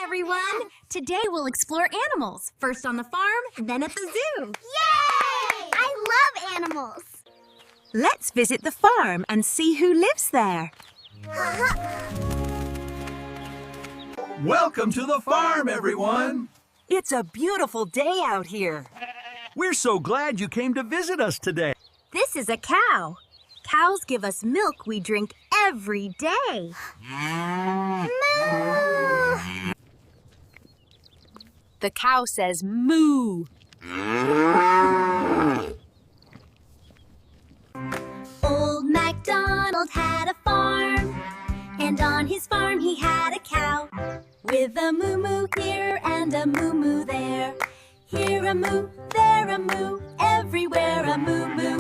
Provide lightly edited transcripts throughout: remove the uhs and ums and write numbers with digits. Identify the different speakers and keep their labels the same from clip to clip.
Speaker 1: everyone! Today we'll explore animals, first on the farm, then at the zoo.
Speaker 2: Yay! I love animals.
Speaker 3: Let's visit the farm and see who lives there.
Speaker 4: Welcome to the farm, everyone!
Speaker 3: It's a beautiful day out here.
Speaker 4: We're so glad you came to visit us today.
Speaker 1: This is a cow. Cows give us milk we drink every day. The cow says moo.
Speaker 2: Old MacDonald had a farm, and on his farm he had a cow, with a moo-moo here and a moo-moo there. Here a moo, there a moo, everywhere a moo-moo.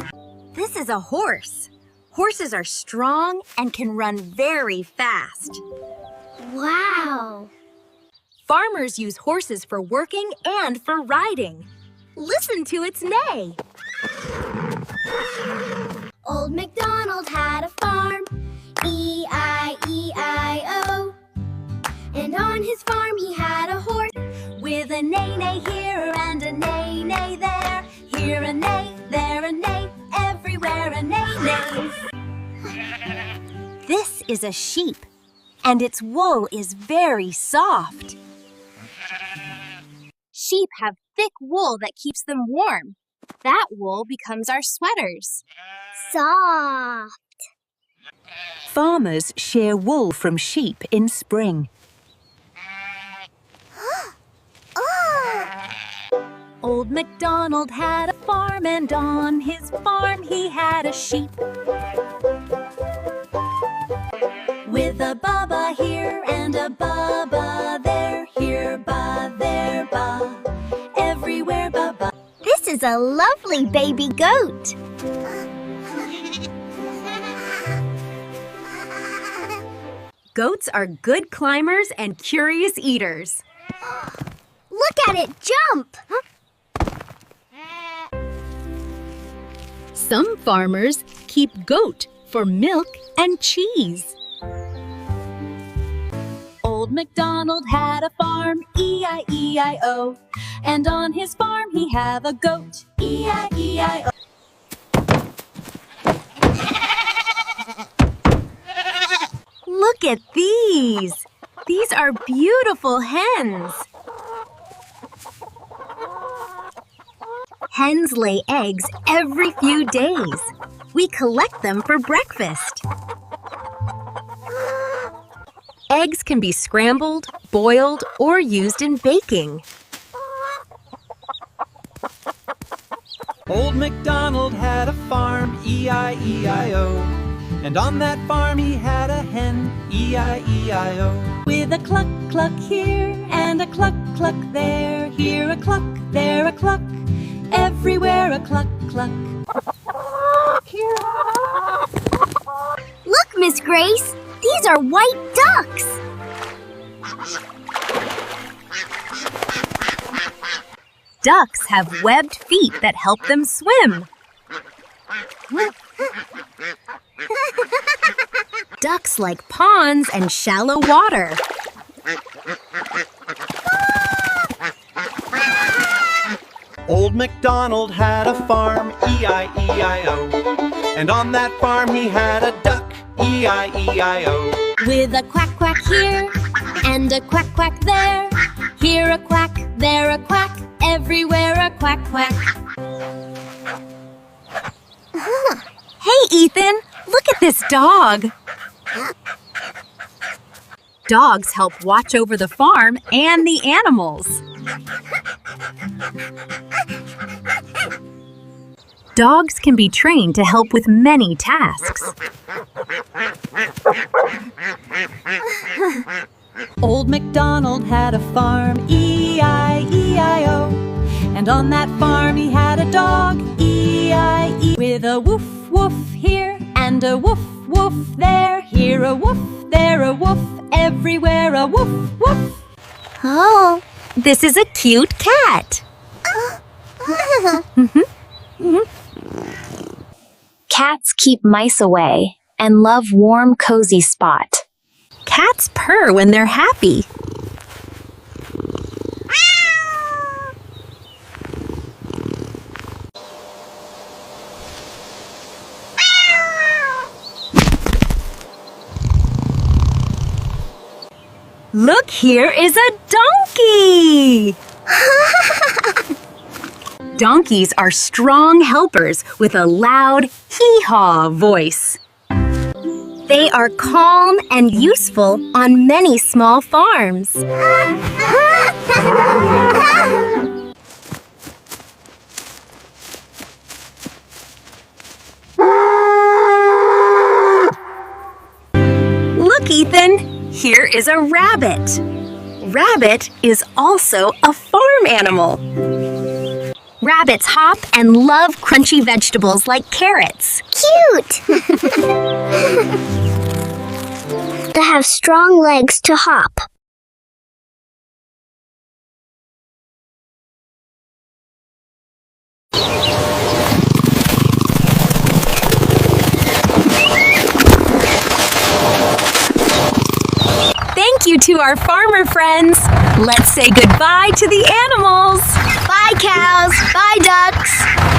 Speaker 1: This is a horse. Horses are strong and can run very fast.
Speaker 2: Wow!
Speaker 1: Farmers use horses for working and for riding. Listen to its neigh.
Speaker 2: Old MacDonald had a farm, E-I-E-I-O. And on his farm he had a horse, with a neigh-neigh here and a neigh-neigh there. Here a neigh, there a neigh, everywhere a neigh-neigh.
Speaker 1: This is a sheep, and its wool is very soft. Sheep have thick wool that keeps them warm. That wool becomes our sweaters.
Speaker 2: Soft.
Speaker 3: Farmers shear wool from sheep in spring.
Speaker 1: Old MacDonald had a farm, and on his farm he had a sheep.
Speaker 2: With a baba here and a baba there. Here ba, there ba, everywhere baba. This is a lovely baby goat.
Speaker 1: Goats are good climbers and curious eaters.
Speaker 2: Look at it jump!
Speaker 1: Some farmers keep goat for milk and cheese. Old MacDonald had a farm, E-I-E-I-O. And on his farm he had a goat, E-I-E-I-O. Look at these! These are beautiful hens. Hens lay eggs every few days. We collect them for breakfast. Eggs can be scrambled, boiled, or used in baking.
Speaker 5: Old MacDonald had a farm, E-I-E-I-O. And on that farm he had a hen, E-I-E-I-O.
Speaker 2: With a cluck cluck here and a cluck cluck there. Here a cluck, there a cluck, everywhere a cluck cluck. Look, Miss Grace, these are white ducks.
Speaker 1: Ducks have webbed feet that help them swim. Ducks like ponds and shallow water.
Speaker 5: Old MacDonald had a farm, E-I-E-I-O. And on that farm he had a duck, E-I-E-I-O.
Speaker 2: With a quack quack here and a quack quack there. Here a quack, there a quack, everywhere a quack quack.
Speaker 1: Hey, Ethan, look at this dog. Dogs help watch over the farm and the animals. Dogs can be trained to help with many tasks.
Speaker 3: Old MacDonald had a farm, E-I-E-I-O. And on that farm he had a dog, E-I-E.
Speaker 2: With a woof woof here and a woof woof there. Here a woof, there a woof, everywhere a woof woof.
Speaker 1: Oh, this is a cute cat.
Speaker 6: Cats keep mice away and love warm, cozy spot.
Speaker 1: Cats purr when they're happy. Look, here is a donkey! Donkeys are strong helpers with a loud hee-haw voice. They are calm and useful on many small farms. Look, Ethan, here is a rabbit. Rabbit is also a farm animal. Rabbits hop and love crunchy vegetables like carrots.
Speaker 2: Cute! To have strong legs to hop.
Speaker 1: Thank you to our farmer friends. Let's say goodbye to the animals.
Speaker 2: Bye, cows. Bye, ducks.